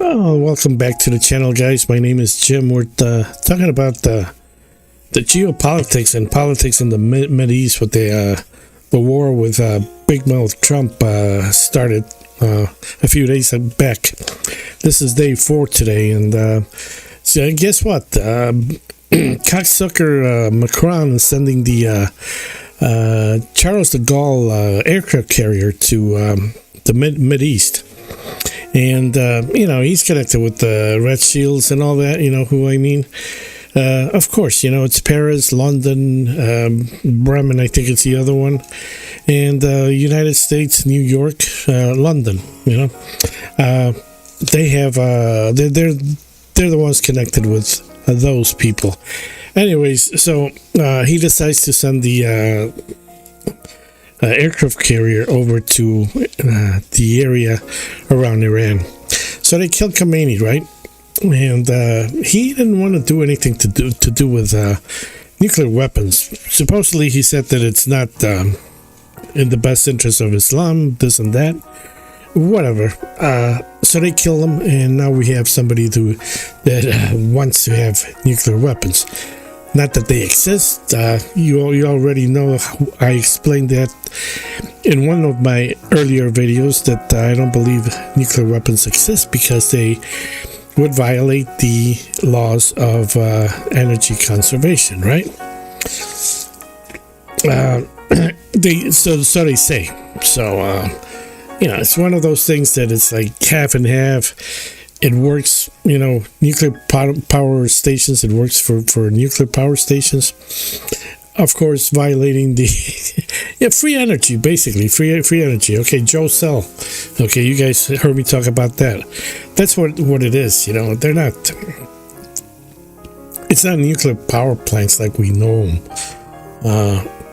Oh, welcome back to the channel, guys. My name is Jim. We're talking about the geopolitics and politics in the Mid East with the war with Big Mouth Trump started a few days back. This is day 4 today, and so guess what? Cocksucker Macron is sending the Charles de Gaulle aircraft carrier to the Mid East. And, he's connected with the Red Shields and all that, you know who I mean. Of course, it's Paris, London, Bremen, I think it's the other one. And United States, New York, London, they have, they're the ones connected with those people. Anyways, so he decides to send the aircraft carrier over to the area around Iran. So they killed Khamenei, right? And he didn't want to do anything to do with nuclear weapons. Supposedly, he said that it's not in the best interest of Islam, this and that. Whatever. So they kill him, and now we have somebody that wants to have nuclear weapons. Not that they exist. You already know I explained that in one of my earlier videos that I don't believe nuclear weapons exist because they would violate the laws of energy conservation, right? So they say. So, it's one of those things that it's like half and half. It works, nuclear power stations. It works for nuclear power stations. Of course, violating the free energy, basically free energy. Okay, Joe Cell. Okay, you guys heard me talk about that. That's what it is. They're not. It's not nuclear power plants like we know them.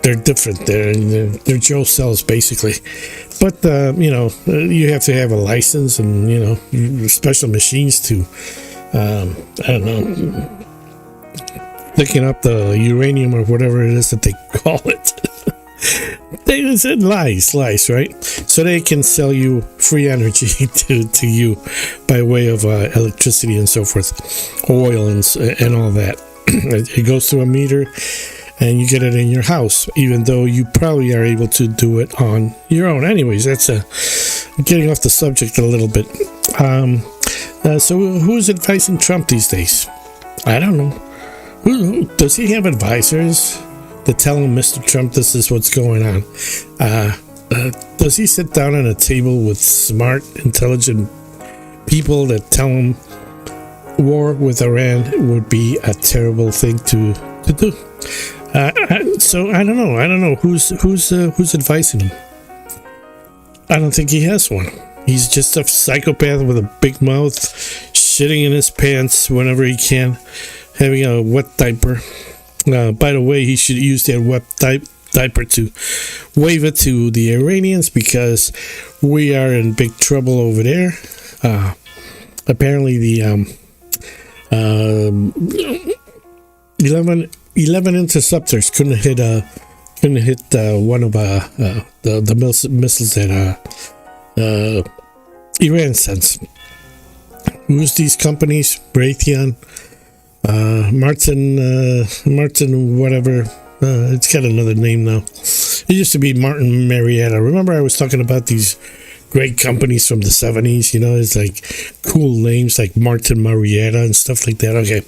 They're different. They're Joe Cells, basically. But, you have to have a license and, special machines to, picking up the uranium or whatever it is that they call it. They said lies, right? So they can sell you free energy to you by way of electricity and so forth, oil and all that. It goes through a meter, and you get it in your house, even though you probably are able to do it on your own. Anyways, that's getting off the subject a little bit. So who's advising Trump these days? I don't know. Who does he have advisors that tell him, Mr. Trump, this is what's going on? Does he sit down at a table with smart, intelligent people that tell him war with Iran would be a terrible thing to do? So I don't know who's advising him. I don't think he has one. He's just a psychopath with a big mouth, shitting in his pants whenever he can, having a wet diaper. By the way, he should use that wet diaper to wave it to the Iranians because we are in big trouble over there. Apparently, the 11 interceptors couldn't hit one of the missiles that Iran sends. Who's these companies? Raytheon, Martin, whatever. It's got another name now. It used to be Martin Marietta. Remember, I was talking about these great companies from the 70s, it's like cool names like Martin Marietta and stuff like that. Okay.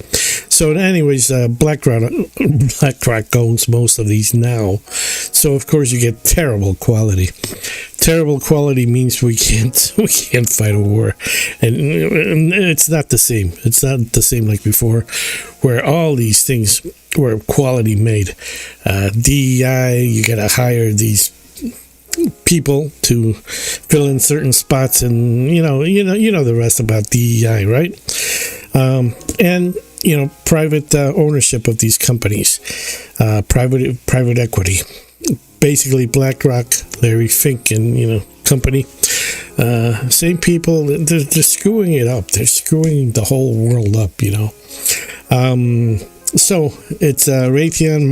So anyways, BlackRock owns most of these now. So of course you get terrible quality. Terrible quality means we can't fight a war. And it's not the same. It's not the same like before, where all these things were quality made. DEI, you gotta hire these people to fill in certain spots, and you know the rest about DEI, right? And private ownership of these companies, private equity, basically BlackRock, Larry Fink, and company, same people. They're screwing it up. They're screwing the whole world up. So it's Raytheon,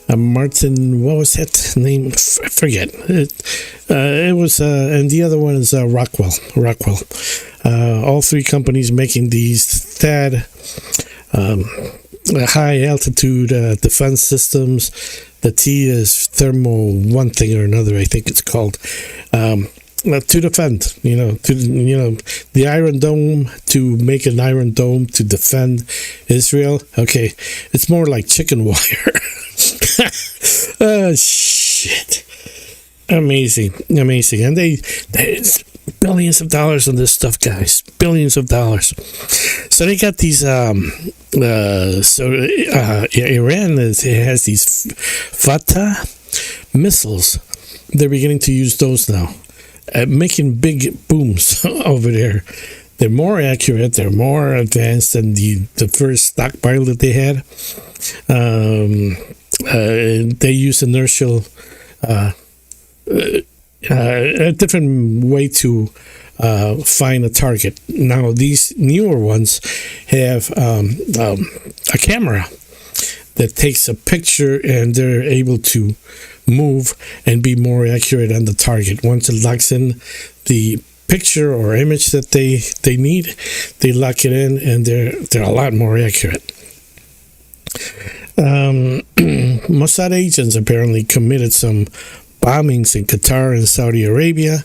Martin, what was that name? I forget. It was, and the other one is Rockwell. All three companies making these THAAD, high altitude defense systems. The T is thermal one thing or another, I think it's called. To defend, the Iron Dome, to make an Iron Dome to defend Israel. Okay, it's more like chicken wire. Oh, shit. Amazing. And there's billions of dollars on this stuff, guys. Billions of dollars. So they got these, Iran has these Fatah missiles. They're beginning to use those now. Making big booms over there. They're more accurate. They're more advanced than the first stockpile that they had. They use inertial, a different way to find a target. Now, these newer ones have a camera that takes a picture, and they're able to move and be more accurate on the target. Once it locks in the picture or image that they need, they lock it in, and they're a lot more accurate. Mossad agents apparently committed some bombings in Qatar and Saudi Arabia,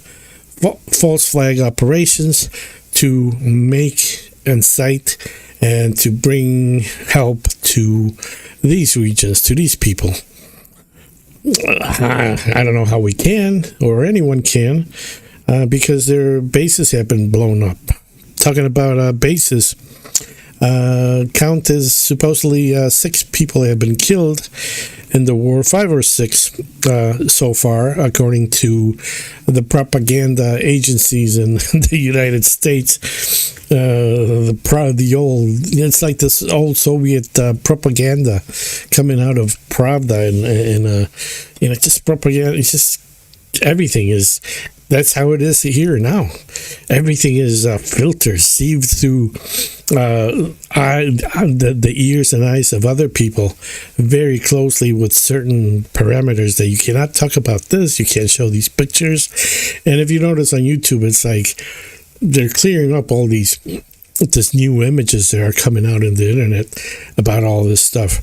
false flag operations to make and cite and to bring help to these regions, to these people. I don't know how we can, or anyone can, because their bases have been blown up. Talking about bases, count is supposedly 6 people have been killed in the war, 5 or 6 so far, according to the propaganda agencies in the United States. It's like this old Soviet propaganda coming out of Pravda, and just propaganda. It's just everything is. That's how it is here now. Everything is filtered, sieved through the ears and eyes of other people very closely with certain parameters that you cannot talk about this, you can't show these pictures. And if you notice on YouTube, it's like they're clearing up all these new images that are coming out in the internet about all this stuff.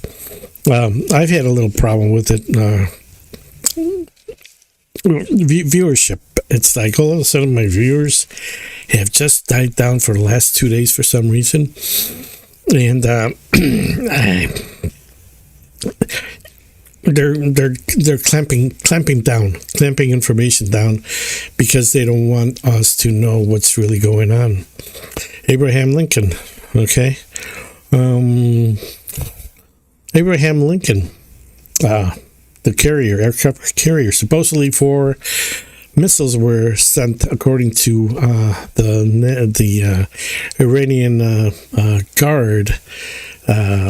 I've had a little problem with it. Viewership. It's like all of a sudden my viewers have just died down for the last 2 days for some reason, and they're clamping information down because they don't want us to know what's really going on. Abraham Lincoln, okay, Abraham Lincoln, the aircraft carrier, supposedly 4 missiles were sent, according to the Iranian Guard.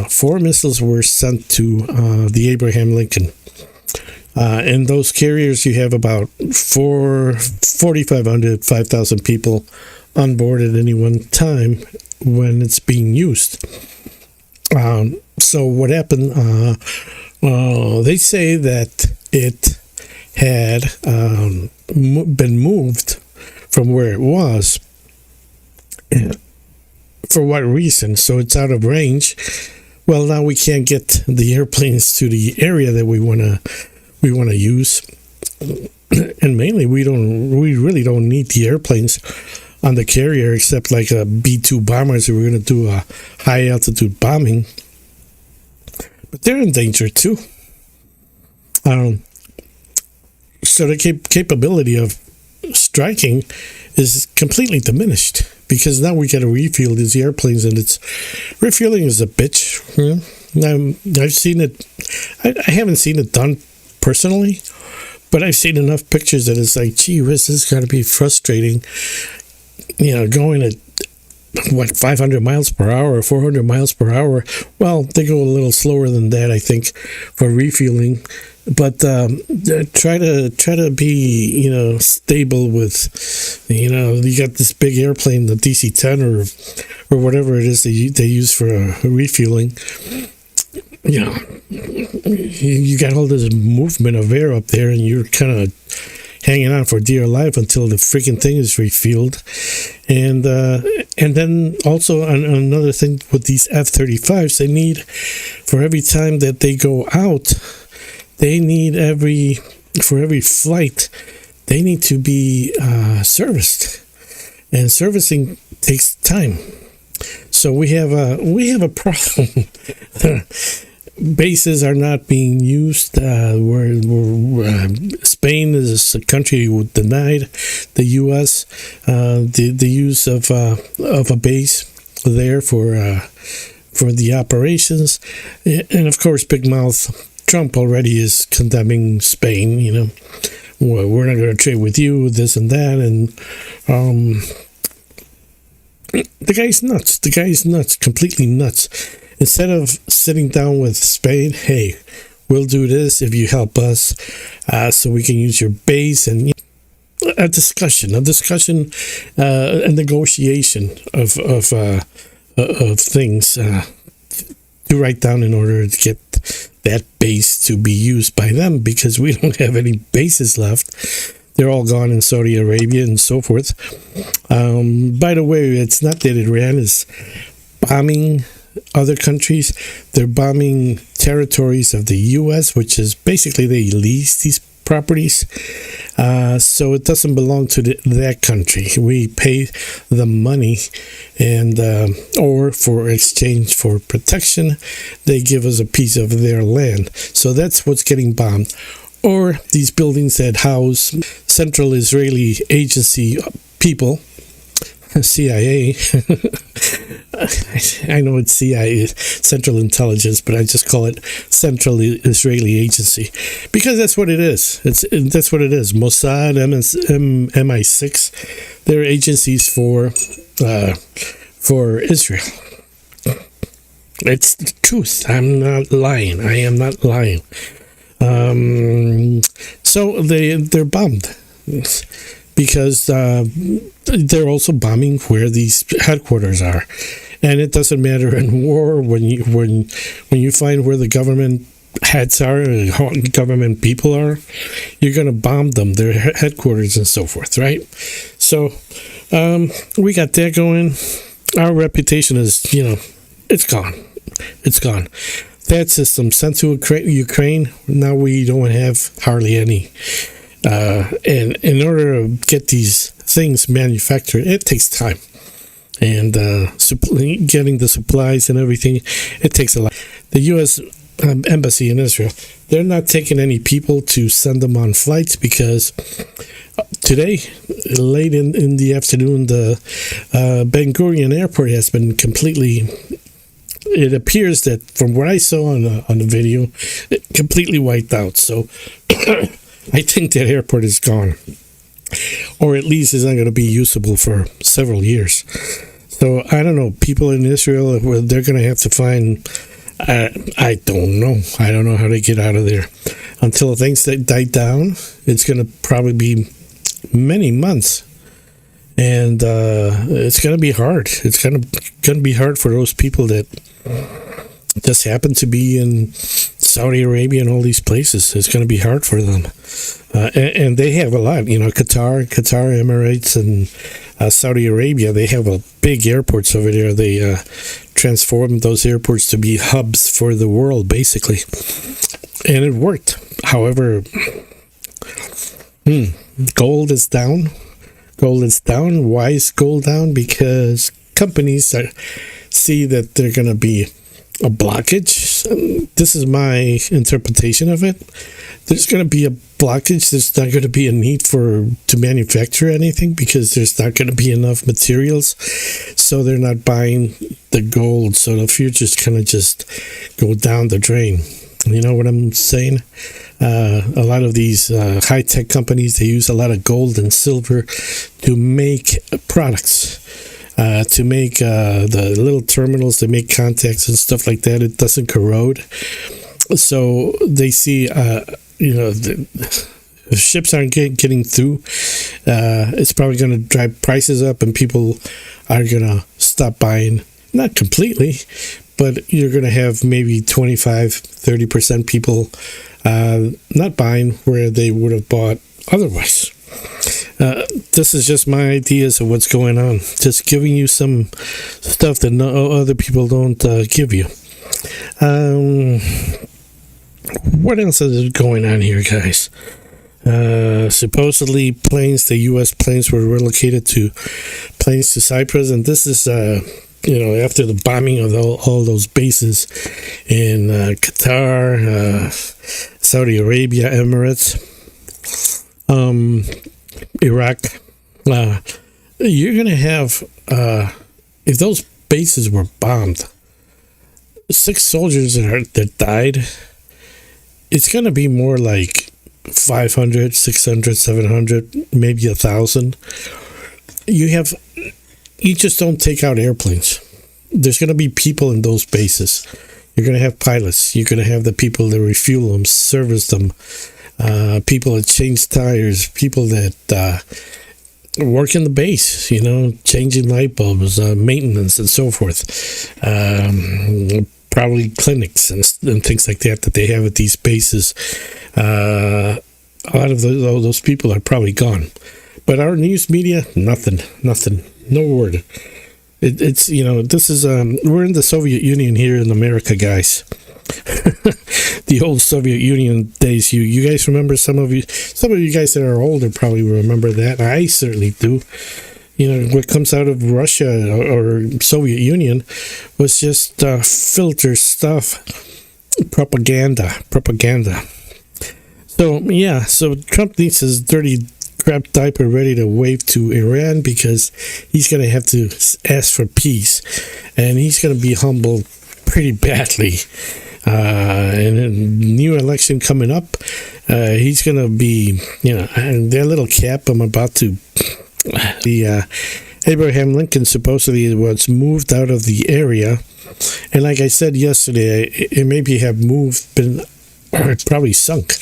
4 missiles were sent to the Abraham Lincoln. In those carriers, you have about 4,500, 5,000 people on board at any one time when it's being used. So what happened? They say that it had been moved from where it was. For what reason? So it's out of range. Well, now we can't get the airplanes to the area that we want to use, and mainly we really don't need the airplanes on the carrier, except like a B-2 bombers. We're going to do a high altitude bombing, but they're in danger too. So the capability of striking is completely diminished, because now we got to refuel these airplanes, and it's refueling is a bitch. I've seen it. I haven't seen it done personally, but I've seen enough pictures that it's like, gee whiz, this has got to be frustrating. Going at 500 miles per hour or 400 miles per hour. Well, they go a little slower than that, I think, for refueling. But try to be stable with you got this big airplane, the DC-10 or whatever it is they use for refueling. You got all this movement of air up there, and you're kind of hanging on for dear life until the freaking thing is refueled. And then also another thing with these F-35s, they need, for every time that they go out, they need for every flight, they need to be serviced, and servicing takes time. So we have a problem. Bases are not being used. Spain is a country who denied the U.S. The use of a base there for the operations, and of course, Big Mouth Trump already is condemning Spain. Well, we're not going to trade with you, this and that, and the guy's nuts. The guy's nuts, completely nuts. Instead of sitting down with Spain, hey, we'll do this if you help us, so we can use your base, and a discussion, a negotiation of things to write down in order to get that base to be used by them, because we don't have any bases left. They're all gone in Saudi Arabia and so forth. By the way, it's not that Iran is bombing other countries. They're bombing territories of the U.S., which is basically they lease these properties. So it doesn't belong to that country. We pay the money, and or for exchange for protection, they give us a piece of their land. So that's what's getting bombed. Or these buildings that house Central Israeli Agency people, CIA. I know it's CIA, Central Intelligence, but I just call it Central Israeli Agency, because that's what it is. That's what it is. Mossad, MI6, they're agencies for Israel. It's the truth. I'm not lying. I am not lying. So they're bombed, because they're also bombing where these headquarters are, and it doesn't matter in war when you find where the government heads are, government people are, you're going to bomb them, their headquarters and so forth, right? So we got that going. Our reputation is, it's gone. It's gone. That system sent to Ukraine, now we don't have hardly any. And in order to get these things manufactured, it takes time. And getting the supplies and everything, it takes a lot. The U.S. Embassy in Israel, they're not taking any people to send them on flights, because today, late in the afternoon, the Ben Gurion Airport has been completely... It appears that, from what I saw on the video, it completely wiped out. So I think that airport is gone, or at least is not going to be usable for several years. So I don't know. People in Israel, they're going to have to find. I don't know. I don't know how to get out of there until things die down. It's going to probably be many months. And it's going to be hard. It's going to be hard for those people that just happen to be in Saudi Arabia and all these places. It's going to be hard for them. And they have a lot. Qatar, Emirates, and Saudi Arabia, they have a big airports over there. They transformed those airports to be hubs for the world, basically. And it worked. However, gold is down. Gold is down. Why is gold down? Because companies see that they're going to be a blockage. This is my interpretation of it. There's going to be a blockage. There's not going to be a need to manufacture anything, because there's not going to be enough materials. So they're not buying the gold. So the future's going to just go down the drain. You know what I'm saying? A lot of these high-tech companies, they use a lot of gold and silver to make products, to make the little terminals, to make contacts and stuff like that. It doesn't corrode. So they see, the ships aren't getting through. It's probably going to drive prices up, and people are going to stop buying. Not completely, but you're going to have maybe 25-30% people not buying where they would have bought otherwise. This is just my ideas of what's going on. Just giving you some stuff that no other people don't give you. What else is going on here, guys? Supposedly the U.S. planes were relocated to planes to Cyprus, and this is after the bombing of all those bases in Qatar, Saudi Arabia, Emirates, Iraq. You're going to have, if those bases were bombed, 6 soldiers that died, it's going to be more like 500, 600, 700, maybe 1,000. You just don't take out airplanes. There's going to be people in those bases. You're going to have pilots. You're going to have the people that refuel them, service them, people that change tires, people that work in the base, changing light bulbs, maintenance, and so forth. Probably clinics and things like that they have at these bases. A lot of those people are probably gone. But our news media, nothing, no word. It's this is we're in the Soviet Union here in America, guys. The old Soviet Union days. You guys remember? Some of you guys that are older probably remember that. I certainly do. What comes out of Russia or Soviet Union was just filter stuff, propaganda. So Trump needs his dirty crap diaper ready to wave to Iran, because he's going to have to ask for peace, and he's going to be humbled pretty badly. And a new election coming up, he's going to be, their little cap I'm about to... The Abraham Lincoln supposedly was moved out of the area, and like I said yesterday, it maybe have or probably sunk,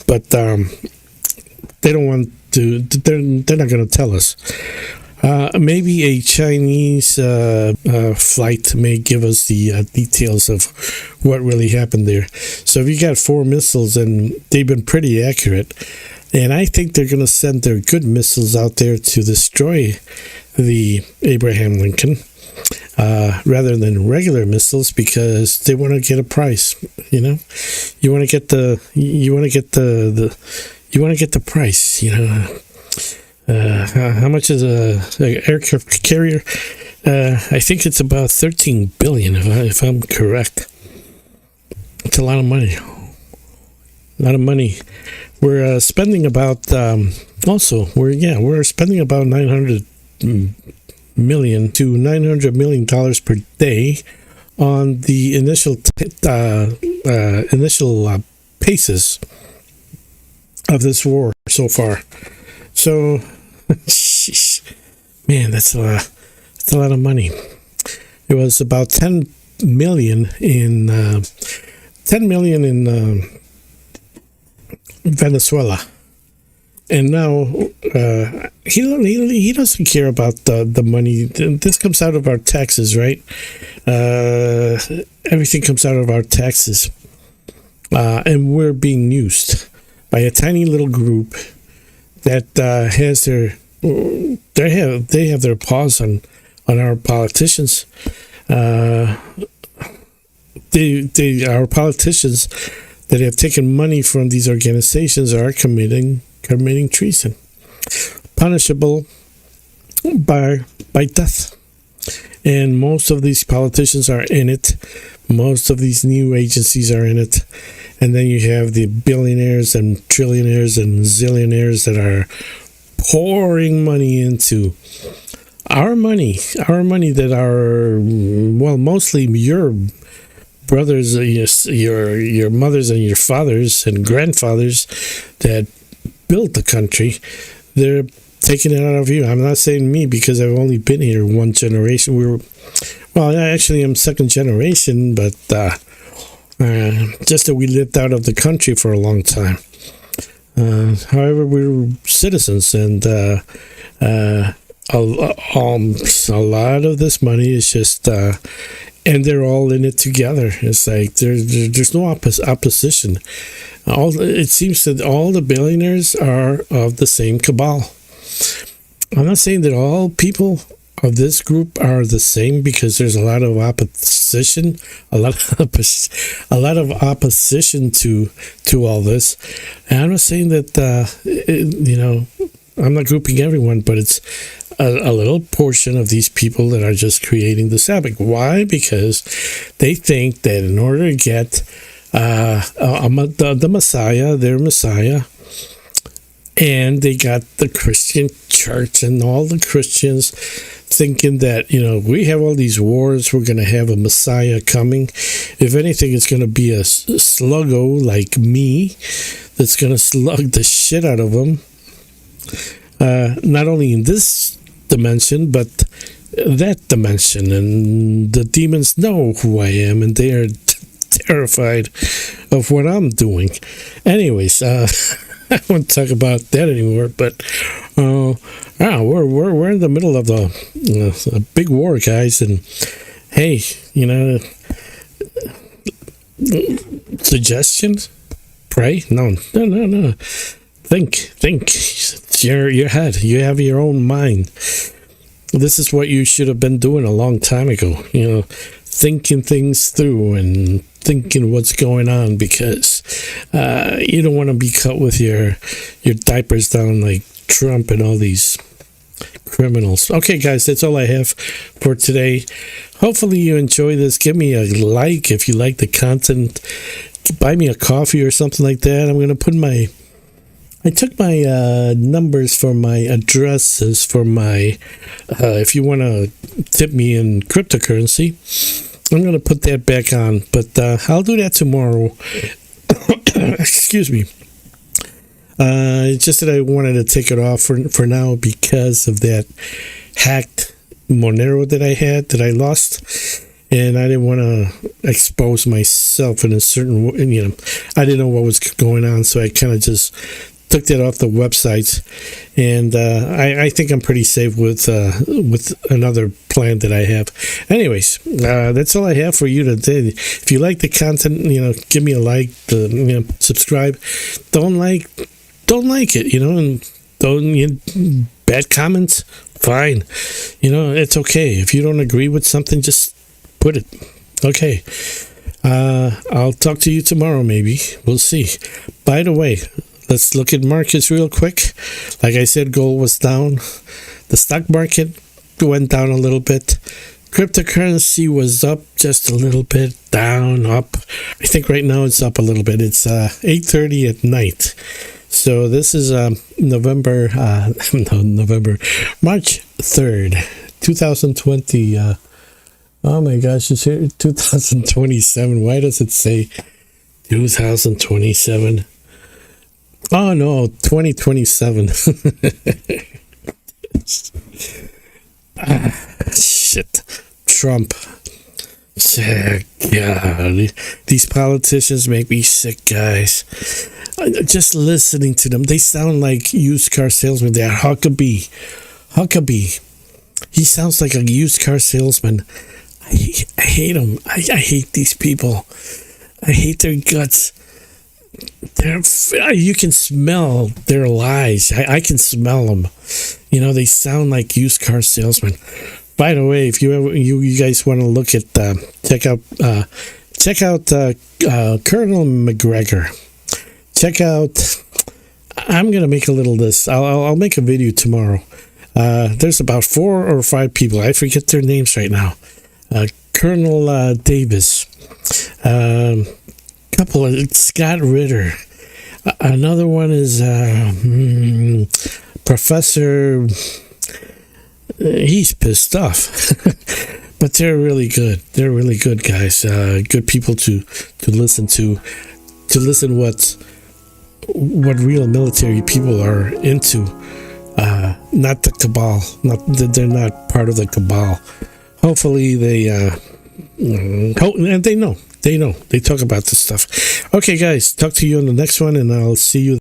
but they don't want to. They're not going to tell us. Maybe a Chinese flight may give us the details of what really happened there. So if you got 4 missiles, and they've been pretty accurate. And I think they're going to send their good missiles out there to destroy the Abraham Lincoln, rather than regular missiles, because they want to get a price. You want to get the price. How much is a aircraft carrier? I think it's about $13 billion, if I'm correct. It's a lot of money. We're spending about we're spending about $900 million to $900 million per day on the initial paces of this war so far. So, man, that's a lot of money. It was about 10 million in Venezuela, and now he doesn't care about the money. This comes out of our taxes, right? Everything comes out of our taxes, and we're being used by a tiny little group that has they have their paws on our politicians. Our politicians that have taken money from these organizations are committing treason, punishable by death. And most of these politicians are in it. Most of these new agencies are in it. And then you have the billionaires and trillionaires and zillionaires that are pouring money into our money that are, mostly your brothers, your mothers and your fathers and grandfathers that built the country. They're taking it out of you. I'm not saying me, because I've only been here one generation. Actually, I'm second generation, but just that we lived out of the country for a long time. However, we're citizens, and a lot of this money is just and they're all in it together. It's like there's no opposition. It seems that all the billionaires are of the same cabal. I'm not saying that all people of this group are the same, because there's a lot of opposition, a lot of opposition to all this. And I'm not saying that I'm not grouping everyone, but it's a little portion of these people that are just creating the Sabbath. Why? Because they think that in order to get the Messiah, their Messiah, and they got the Christian church and all the Christians thinking that, we have all these wars, we're going to have a Messiah coming. If anything, it's going to be a sluggo like me that's going to slug the shit out of them. Not only in this dimension, but that dimension. And the demons know who I am, and they are terrified of what I'm doing. Anyways, I won't talk about that anymore, but we're in the middle of a big war, guys, and hey, suggestions? Pray? No. Think. It's your head. You have your own mind. This is what you should have been doing a long time ago. Thinking things through and thinking what's going on, because you don't want to be caught with your diapers down like Trump and all these criminals. Okay, guys, that's all I have for today. Hopefully you enjoy this. Give me a like if you like the content. Buy me a coffee or something like that. I'm going to put I took my numbers for my addresses for my, if you want to tip me in cryptocurrency, I'm going to put that back on, but I'll do that tomorrow. Excuse me. It's just that I wanted to take it off for now because of that hacked Monero that I lost. And I didn't want to expose myself in a certain way. I didn't know what was going on, so I kind of just took that off the website, and I think I'm pretty safe with another plan that I have. Anyways, that's all I have for you today. If you like the content, give me a like, subscribe. Don't like it, and don't bad comments. Fine, it's okay. If you don't agree with something, just put it. Okay. I'll talk to you tomorrow. Maybe we'll see. By the way, let's look at markets real quick. Like I said, gold was down. The stock market went down a little bit. Cryptocurrency was up just a little bit, down, up. I think right now it's up a little bit. It's 8:30 at night. So this is March 3rd, 2020. Oh my gosh, it's here 2027. Why does it say 2027? Oh no, 2027. Shit. Trump. God, these politicians make me sick, guys. Just listening to them, they sound like used car salesmen. They're Huckabee. He sounds like a used car salesman. I hate him. I hate these people. I hate their guts. You can smell their lies. I can smell them. They sound like used car salesmen. By the way, if you guys want to look at check out Colonel McGregor. Check out. I'm gonna make a little list. I'll make a video tomorrow. There's about 4 or 5 people. I forget their names right now. Colonel Davis. Couple of Scott Ritter. Another one is Professor. He's pissed off, but they're really good. They're really good guys. Good people to listen to listen what real military people are into. Not the cabal. They're not part of the cabal. Hopefully they and they know. They talk about this stuff. Okay, guys, talk to you on the next one, and I'll see you.